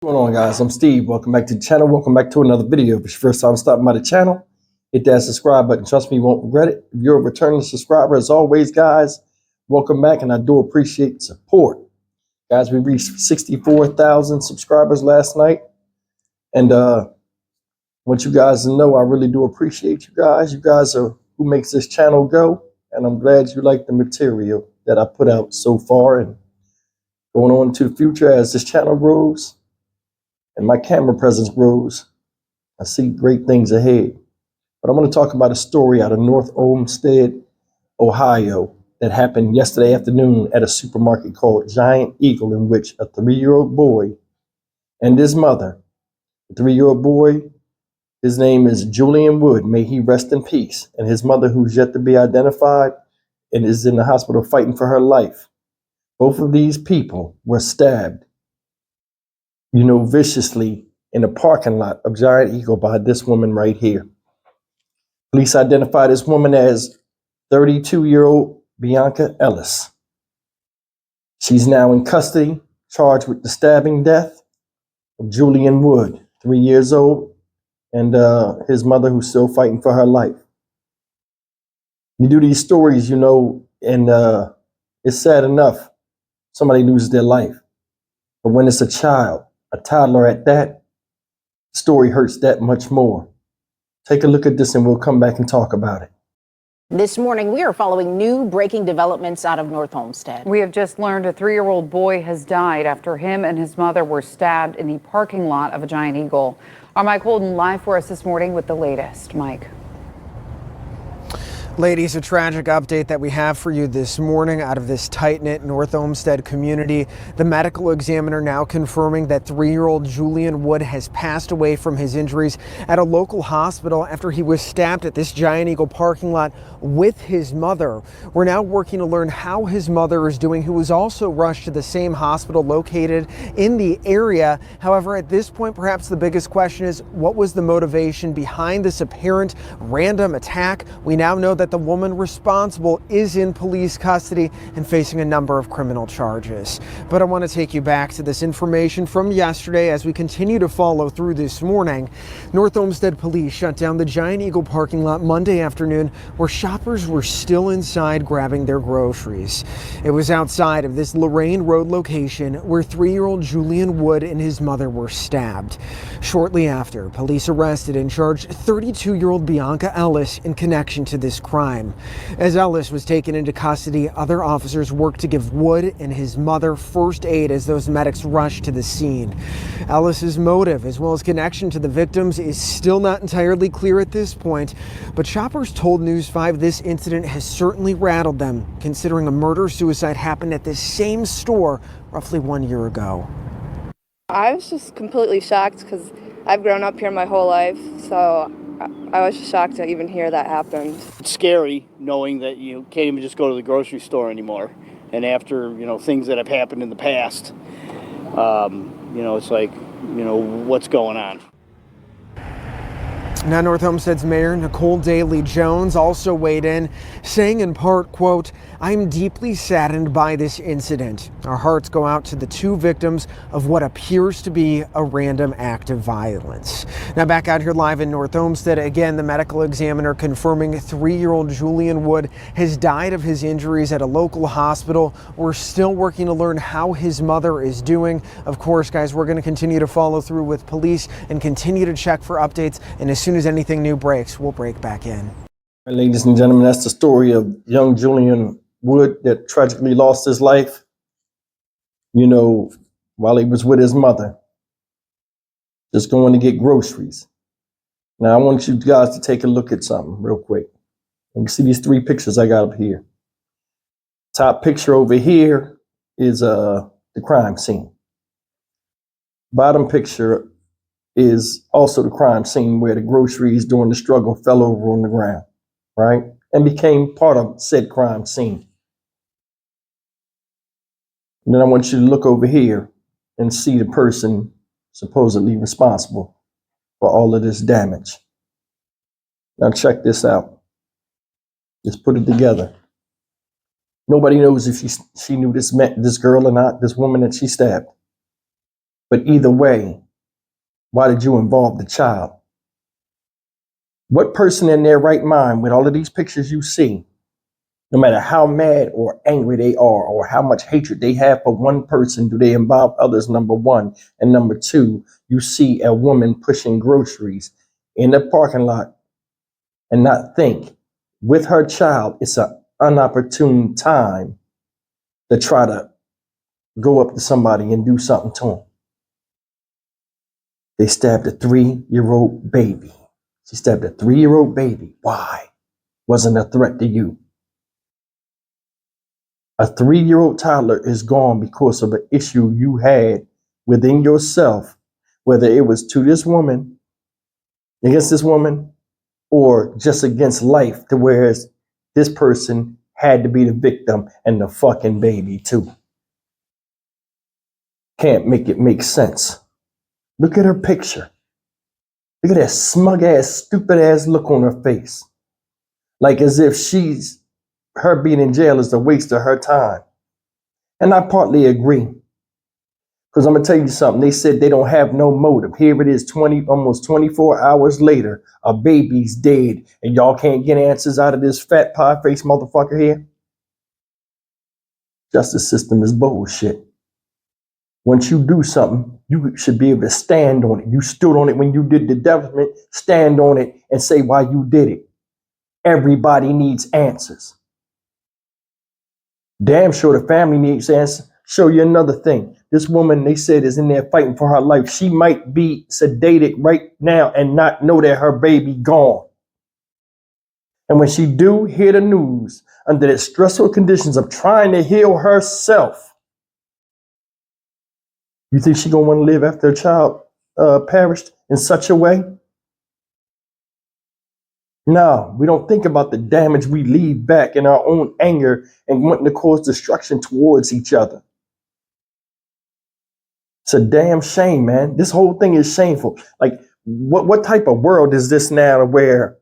What's going on, guys? I'm Steve. Welcome back to the channel. Welcome back to another video. If it's your first time stopping by the channel, hit that subscribe button. Trust me, you won't regret it. If you're a returning subscriber, as always, guys, welcome back, and I do appreciate the support. Guys, we reached 64,000 subscribers last night, and want you guys to know I really do appreciate you guys. You guys are who makes this channel go, and I'm glad you like the material that I put out so far and going on to the future as this channel grows and my camera presence grows. I see great things ahead. But I'm going to talk about a story out of North Olmsted, Ohio, that happened yesterday afternoon at a supermarket called Giant Eagle, in which a 3-year-old boy and his mother, the 3-year-old boy, his name is Julian Wood, may he rest in peace, and his mother, who's yet to be identified and is in the hospital fighting for her life. Both of these people were stabbed, viciously in the parking lot of Giant Eagle by this woman right here. Police identified this woman as 32-year-old Bianca Ellis. She's now in custody, charged with the stabbing death of Julian Wood, 3 years old, and his mother, who's still fighting for her life. You do these stories, and it's sad enough somebody loses their life. But when it's a child, a toddler at that, story hurts that much more. Take a look at this and we'll come back and talk about it. This morning, we are following new breaking developments out of North Olmsted. We have just learned a 3-year-old boy has died after him and his mother were stabbed in the parking lot of a Giant Eagle. Our Mike Holden live for us this morning with the latest. Mike. Ladies, a tragic update that we have for you this morning out of this tight-knit North Olmsted community. The medical examiner now confirming that 3-year-old Julian Wood has passed away from his injuries at a local hospital after he was stabbed at this Giant Eagle parking lot with his mother. We're now working to learn how his mother is doing, who was also rushed to the same hospital located in the area. However, at this point, perhaps the biggest question is, what was the motivation behind this apparent random attack? We now know that the woman responsible is in police custody and facing a number of criminal charges. But I want to take you back to this information from yesterday as we continue to follow through this morning. North Olmsted police shut down the Giant Eagle parking lot Monday afternoon, where shoppers were still inside grabbing their groceries. It was outside of this Lorraine Road location where 3-year-old Julian Wood and his mother were stabbed. Shortly after, police arrested and charged 32-year-old Bianca Ellis in connection to this crime. As Ellis was taken into custody, other officers worked to give Wood and his mother first aid as those medics rushed to the scene. Ellis's motive, as well as connection to the victims, is still not entirely clear at this point, but shoppers told News 5 this incident has certainly rattled them, considering a murder-suicide happened at this same store roughly 1 year ago. I was just completely shocked because I've grown up here my whole life, so I was just shocked to even hear that happened. It's scary knowing that you can't even just go to the grocery store anymore. And after, things that have happened in the past, it's like, what's going on? Now, North Olmsted's Mayor Nicole Daly Jones also weighed in, saying in part, quote, "I'm deeply saddened by this incident. Our hearts go out to the 2 victims of what appears to be a random act of violence." Now, back out here live in North Olmsted, again, the medical examiner confirming 3-year-old Julian Wood has died of his injuries at a local hospital. We're still working to learn how his mother is doing. Of course, guys, we're going to continue to follow through with police and continue to check for updates. And as soon as anything new breaks, we'll break back in. Ladies and gentlemen, that's the story of young Julian Wood that tragically lost his life, while he was with his mother, just going to get groceries. Now, I want you guys to take a look at something real quick. You can see these 3 pictures I got up here. Top picture over here is the crime scene. Bottom picture is also the crime scene where the groceries during the struggle fell over on the ground, right? And became part of said crime scene. And then I want you to look over here and see the person supposedly responsible for all of this damage. Now check this out. Just put it together. Nobody knows if she knew this girl or not, this woman that she stabbed. But either way, why did you involve the child? What person in their right mind with all of these pictures you see, no matter how mad or angry they are or how much hatred they have for one person, do they involve others, number one? And number two, you see a woman pushing groceries in the parking lot and not think with her child, it's an inopportune time to try to go up to somebody and do something to them. They stabbed a 3-year-old baby. She stabbed a 3-year-old baby. Why? Wasn't a threat to you. A 3-year-old toddler is gone because of an issue you had within yourself, whether it was to this woman, against this woman, or just against life, to where this person had to be the victim and the fucking baby too. Can't make it make sense. Look at her picture. Look at that smug ass, stupid ass look on her face. Like as if her being in jail is a waste of her time. And I partly agree. Because I'm going to tell you something. They said they don't have no motive. Here it is, almost 24 hours later. A baby's dead. And y'all can't get answers out of this fat pie-faced motherfucker here. Justice system is bullshit. Once you do something, you should be able to stand on it. You stood on it when you did the development. Stand on it and say why you did it. Everybody needs answers. Damn sure the family needs answers. Show you another thing. This woman, they said, is in there fighting for her life. She might be sedated right now and not know that her baby gone. And when she do hear the news, under the stressful conditions of trying to heal herself, you think she gonna want to live after her child perished in such a way? No, we don't think about the damage we leave back in our own anger and wanting to cause destruction towards each other. It's a damn shame, man. This whole thing is shameful. Like, what type of world is this now where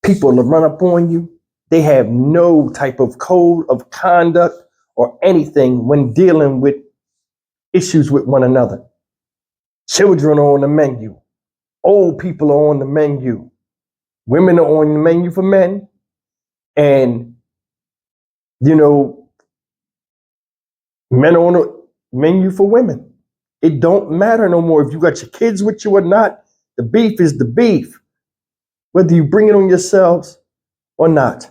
people will run up on you? They have no type of code of conduct or anything when dealing with issues with one another. Children are on the menu. Old people are on the menu. Women are on the menu for men. And, men are on the menu for women. It don't matter no more if you got your kids with you or not. The beef is the beef, whether you bring it on yourselves or not.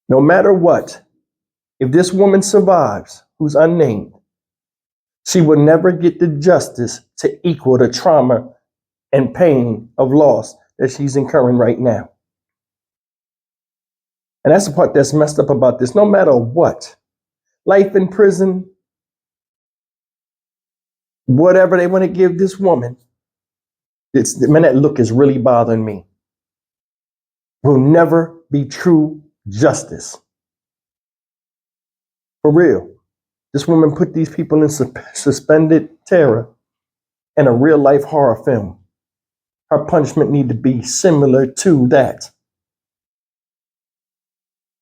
No matter what, if this woman survives, who's unnamed, she will never get the justice to equal the trauma and pain of loss that she's incurring right now. And that's the part that's messed up about this. No matter what, life in prison, whatever they want to give this woman, that look is really bothering me. Will never be true justice. For real. This woman put these people in suspended terror in a real life horror film. Her punishment need to be similar to that.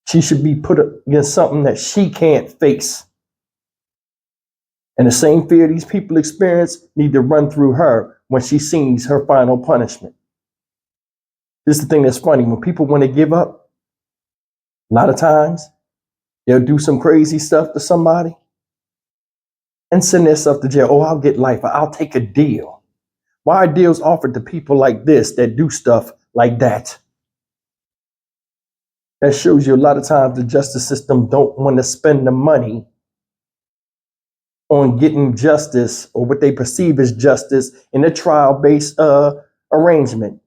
She should be put against something that she can't face. And the same fear these people experience need to run through her when she sees her final punishment. This is the thing that's funny. When people want to give up, a lot of times they'll do some crazy stuff to somebody and send themselves to jail. Oh, I'll get life. I'll take a deal. Why are deals offered to people like this that do stuff like that? That shows you a lot of times the justice system don't want to spend the money on getting justice or what they perceive as justice in a trial-based arrangement.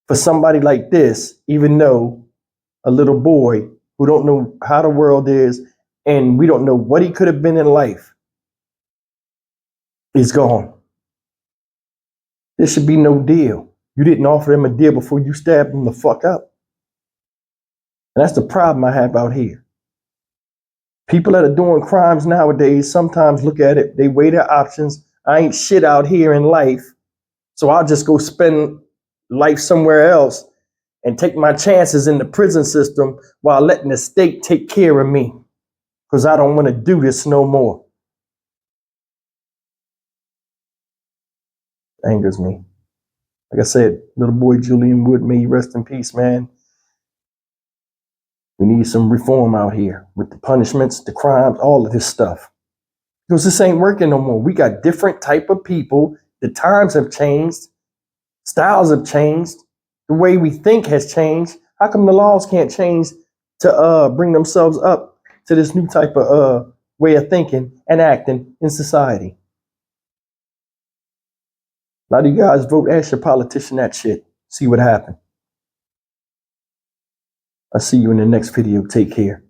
For somebody like this, even though a little boy who don't know how the world is and we don't know what he could have been in life is gone. There should be no deal. You didn't offer him a deal before you stabbed him the fuck up. And that's the problem I have out here. People that are doing crimes nowadays sometimes look at it, they weigh their options. I ain't shit out here in life, so I'll just go spend life somewhere else and take my chances in the prison system while letting the state take care of me. Because I don't want to do this no more. Angers me. Like I said, little boy Julian Wood, may he rest in peace, man. We need some reform out here with the punishments, the crimes, all of this stuff. Because this ain't working no more. We got different type of people. The times have changed. Styles have changed. The way we think has changed. How come the laws can't change to bring themselves up to this new type of way of thinking and acting in society? A lot of you guys vote, ask your politician that shit. See what happens. I'll see you in the next video. Take care.